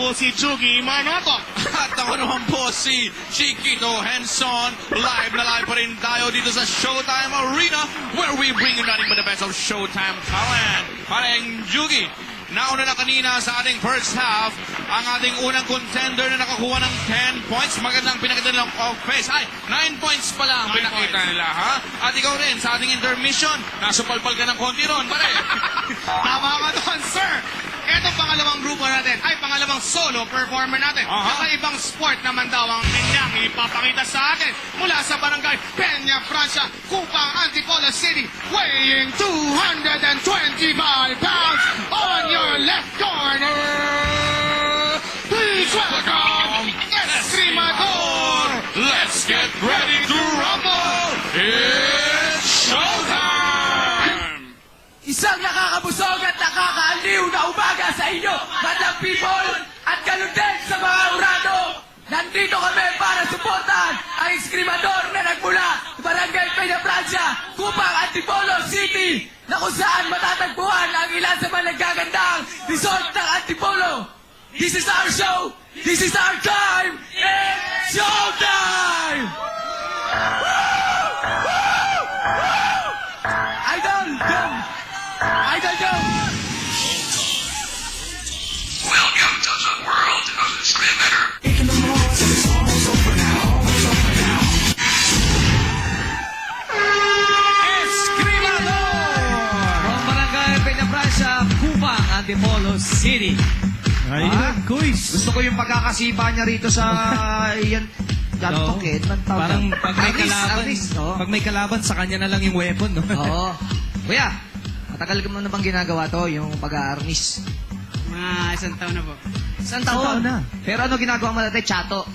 po si Chugi Manoto. At ako naman po si Chiquito Henson. Live na live pa rin tayo dito sa Showtime Arena where we bring you nothing but the best of Showtime talent. Parang Jugi, nauna na kanina sa ating first half ang ating unang contender na nakakuha ng 10 points. Magandang pinakita nilang off-face. Ay, 9 points pala ang pinakita nila, ha? At ikaw rin, sa ating intermission, nasupalpal ka ng konti ron, pare. Tama ka doon, sir. Ito pangalawang grupo natin, ay pangalawang solo performer natin. Kakaibang sport naman daw ang kanyang ipapakita sa atin. Mula sa barangay Peña, Francia, Cupang, Antipolo City, weighing 225 pounds on your left corner. Please welcome Escrimador. Let's get ready to rumble! It's showtime! Isang nakakabusog at nakakaaliw na umaga sa inyo, madlang people, at ganun din sa mga urado. Nandito kami para suportahan ang Escrimador na nagmula sa Barangay Peña Francia, Cupang, Antipolo City, na kung saan matatagpuan ang ilan sa mga nagagandang resort ng Antipolo. This is our show! This is our time! It's showtime! Idol, go! Welcome to the world of the Screamer. Escrimador! From Barangay Peña Francia, Cupang, Antipolo City. Guys. Gusto ko yung pagkakasipa niya rito sa yan. Jantoket, Parang pag may kalaban, no? pag may kalaban, sa kanya na lang yung weapon, no? Oo. Kuya, matagal mo na bang ginagawa to, yung pag-aarnis? Mga isang taon na po. Isang taon na. Pero ano ginagawa mo dati? Chato.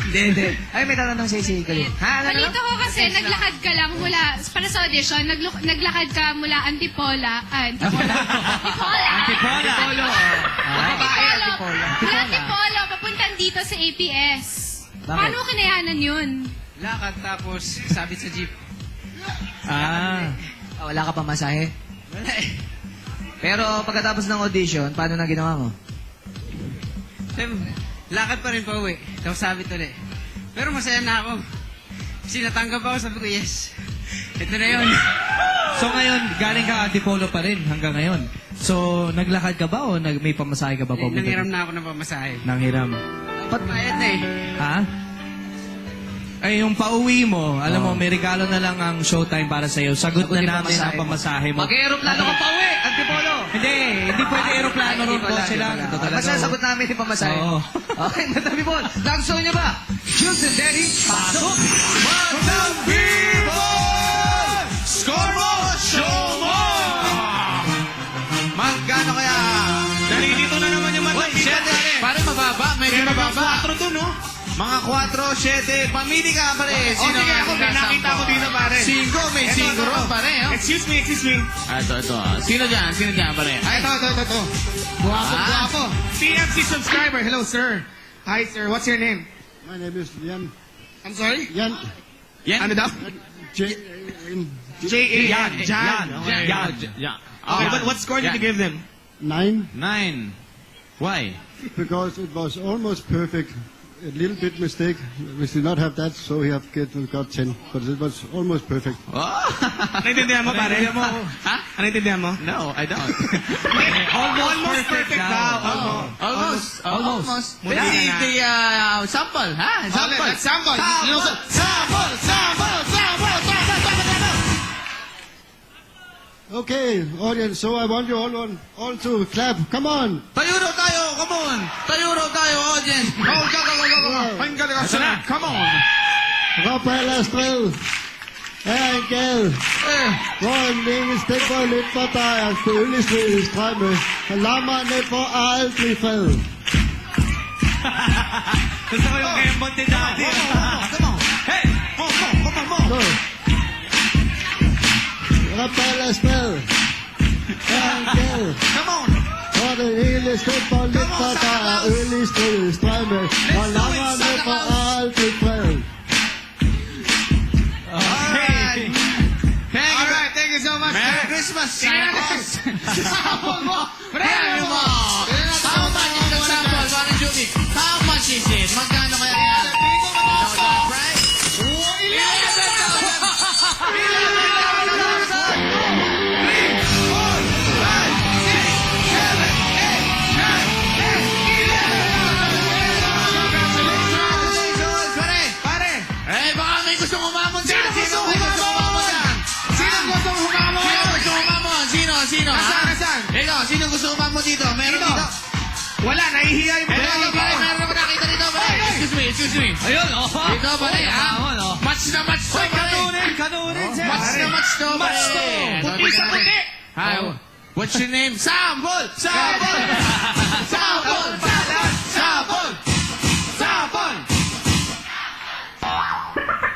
Hindi. Ay, may tatanong si Kalit. Ha? Ano? Balita ko kasi, naglakad ka lang mula, para sa audition, naglakad ka mula Antipolo. Mula Antipolo, papuntan dito sa APS. Bakit? Paano mo kinayanan yun? Lakad tapos sabit sa jeep. Wala ka pa masahe? Wala eh. Pero pagkatapos ng audition, paano na ginawa mo? Lakad pa rin pa uwi. Tapos sabit ulit. Pero masaya na ako. Kasi natanggap ako, sabi ko, yes. Ito na yun. So ngayon, galing ka Antipolo pa rin hanggang ngayon. So, naglakad ka ba o may pamasahe ka ba? Nanghiram na ako ng pamasahe. Nanghiram. Bayad na eh. Ha? Ay, yung pauwi mo, alam mo, may regalo na lang ang Showtime para sa'yo. Sagot na yung namin ang pamasahe mo. Mag-aeroplano ka pa uwi, Antipolo! Hindi pwede aeroplano ron po sila. Masasagot namin yung pamasahe. Oo. Okay, Madam People, nagustuhan niyo ba? Jules and Daddy, pasok! Madam People! Score mo! Show mo! Magkano kaya? Dali, dito na naman yung Uy, matapita. 7. Parang mababa. Medyo mababa. 4 to, no? Mga 4, 7. Pamili ka, pare. Sige ako, may nakita ko dito, pare. 5. May 5 ron, pare. Oh. Excuse me. Ito. Sino dyan, pare? Ay, ito. Guwapo. PFC subscriber. Hello, sir. Hi, sir. What's your name? My name is Jan. I'm sorry? Jan. Ano daw? J-A-N. Jan. Okay, but what score did you give them? 9, 9. Why? because it was almost perfect. A little bit mistake. We did not have that, so we have got 10. But it was almost perfect. Naintindihan mo, pare? Ha? Naintindihan mo? No, I don't. Almost perfect daw. Almost. Mula Let's see na. the sample, ha? Sample. Let's sample. Okay, audience, so I want you all to clap. Come on. Tayo raw tayo, come on. Tayo raw tayo, audience. Go. Ito na. Come on. Rafael Estrel. Engel. Rådningen stikker lidt for dig, og følelsesstrømme strømme. Lammerne får aldrig fred. Gusto ko yung kembot ni Daddy. Come on. Hey, come on. Så. Rafael Estrel. Engel. Come on. Og det hele stikker lidt for dig, og strømme. Og lammerne får aldrig fred. Alright. Alright, thank you so much. Merry Christmas, Santa Claus. Sample mo. Premyo mo. Sino? Nasaan? Ikaw, sino gusto mo dito? Meron dito. Wala, nahihiya yung mga Ito, pare, meron ako nakita dito, pare. Excuse me. Ayun, oh. Dito, pare, ha? Match na match to, pare. Kanunin, sir. Match to, pare. Match to. Puti sa puti. Hi, what's your name? Sambol! Sabon! Sabon! Sambol! Sambol!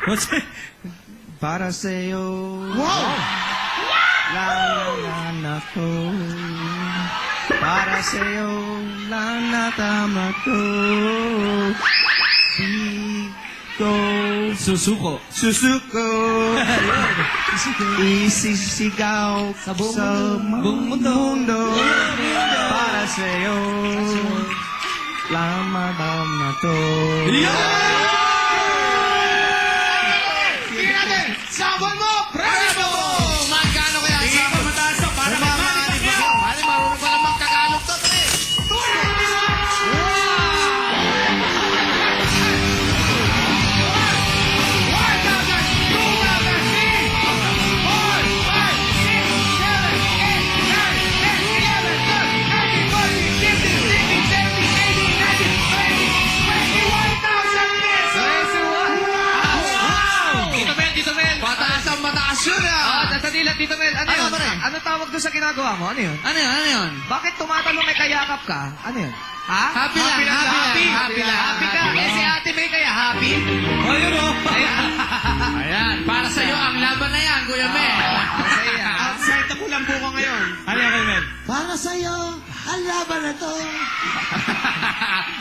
What's it? Para sa'yo. Wow! Lang na ko. Para sa'yo lang natama ko. Susuko. Isisigaw sa buong mundo. Para sa'yo lang madama to. Sige natin! Sabon mo! Bravo! Magkano kaya ang Tingin ko sabon? mataas to para kay Manny Pacquiao! Pare, marunong pala magtagalog to, pare. Tito Mel! Mataas ang mataas yun, ah. Sandali lang, Tito Mel. Ano Ano, yun? pare? Ano tawag doon sa ginagawa mo? Ano yun? Ano yun? Bakit tumatalong may kayakap ka? Ano yun? Ha? Happy lang. Happy ka? Eh, si Ate May kaya happy? Ayun o. Ayan, para sa'yo ang laban na yan, Kuya Mel. Outside na kulang buko ngayon. Ano yan, Mel? Para sa'yo, ang laban na to.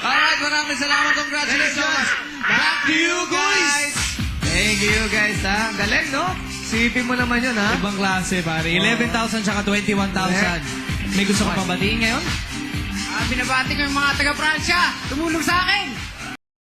Alright, maraming salamat. Congratulations. Back to you, guys. Thank you guys, ha? Galing, no? Sipin mo naman yun, ha? Ibang klase, pare. 11,000 tsaka 21,000. May gusto ka pabatiin ngayon? Binabati ko yung mga taga-Pransya. Tumulong sa akin.